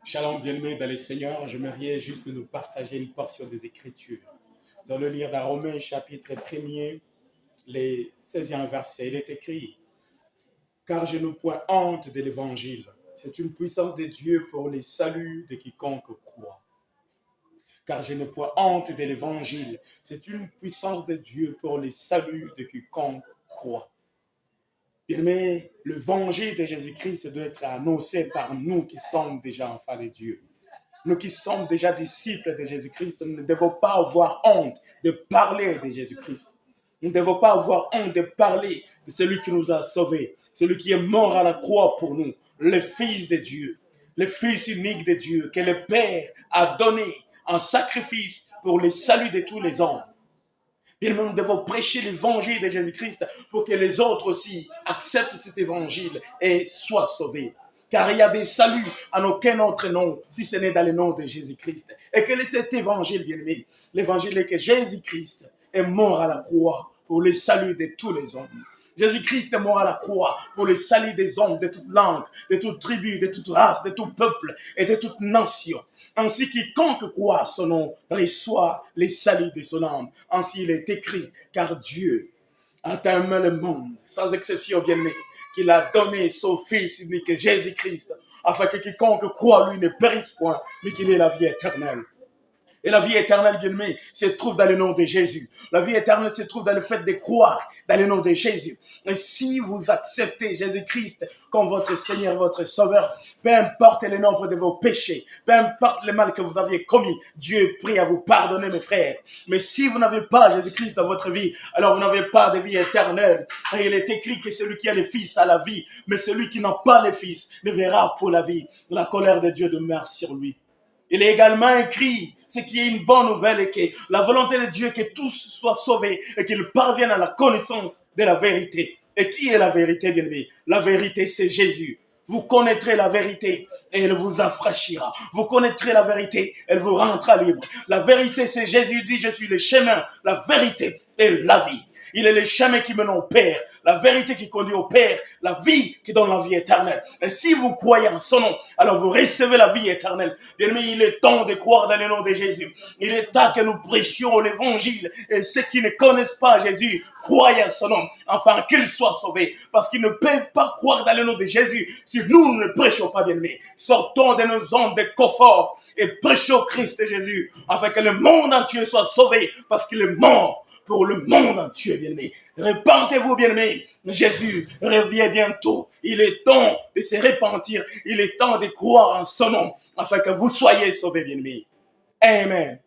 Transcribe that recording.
Shalom, bien-aimés dans les Seigneurs, j'aimerais juste nous partager une portion des Écritures. Nous allons lire dans Romains chapitre 1er, les 16e verset. Il est écrit, « Car je n'ai point honte de l'Évangile. C'est une puissance de Dieu pour le salut de quiconque croit. Car je n'ai point honte de l'Évangile. C'est une puissance de Dieu pour le salut de quiconque croit. » Bien-aimés, l'évangile de Jésus-Christ doit être annoncé par nous qui sommes déjà enfants de Dieu. Nous qui sommes déjà disciples de Jésus-Christ, nous ne devons pas avoir honte de parler de Jésus-Christ. Nous ne devons pas avoir honte de parler de celui qui nous a sauvés, celui qui est mort à la croix pour nous, le Fils de Dieu, le Fils unique de Dieu, que le Père a donné en sacrifice pour le salut de tous les hommes. Bien, nous devons prêcher l'évangile de Jésus-Christ pour que les autres aussi acceptent cet évangile et soient sauvés. Car il y a des saluts en aucun autre nom, si ce n'est dans le nom de Jésus-Christ. Et quel est cet évangile, bien-aimé? L'évangile est que Jésus-Christ est mort à la croix pour le salut de tous les hommes. Jésus-Christ est mort à la croix pour le salut des hommes, de toute langue, de toute tribu, de toute race, de tout peuple et de toute nation. Ainsi quiconque croit à son nom reçoit le salut de son âme. Ainsi il est écrit, car Dieu a aimé le monde, sans exception bien-aimé, qu'il a donné son Fils unique, Jésus-Christ, afin que quiconque croit lui ne périsse point, mais qu'il ait la vie éternelle. Et la vie éternelle, bien-aimé, se trouve dans le nom de Jésus. La vie éternelle se trouve dans le fait de croire dans le nom de Jésus. Et si vous acceptez Jésus-Christ comme votre Seigneur, votre Sauveur, peu importe le nombre de vos péchés, peu importe le mal que vous aviez commis, Dieu prie à vous pardonner, mes frères. Mais si vous n'avez pas Jésus-Christ dans votre vie, alors vous n'avez pas de vie éternelle. Et il est écrit que celui qui a le Fils a la vie, mais celui qui n'a pas le Fils ne verra pour la vie. La colère de Dieu demeure sur lui. Il est également écrit, ce qui est une bonne nouvelle, et que la volonté de Dieu est que tous soient sauvés et qu'ils parviennent à la connaissance de la vérité. Et qui est la vérité, bien-aimé? La vérité, c'est Jésus. Vous connaîtrez la vérité et elle vous affranchira. Vous connaîtrez la vérité, elle vous rendra libre. La vérité, c'est Jésus dit, je suis le chemin, la vérité et la vie. Il est le chemin qui mène au Père, la vérité qui conduit au Père, la vie qui donne la vie éternelle. Et si vous croyez en son nom, alors vous recevez la vie éternelle. Bien aimé, il est temps de croire dans le nom de Jésus. Il est temps que nous prêchions l'évangile. Et ceux qui ne connaissent pas Jésus, croient en son nom, afin qu'ils soient sauvés. Parce qu'ils ne peuvent pas croire dans le nom de Jésus si nous ne prêchons pas, bien aimé. Sortons de nos zones de confort et prêchons Christ Jésus, afin que le monde entier soit sauvé, parce qu'il est mort pour le monde entier, bien-aimé. Repentez-vous, bien-aimé. Jésus revient bientôt. Il est temps de se repentir. Il est temps de croire en son nom, afin que vous soyez sauvés, bien-aimé. Amen.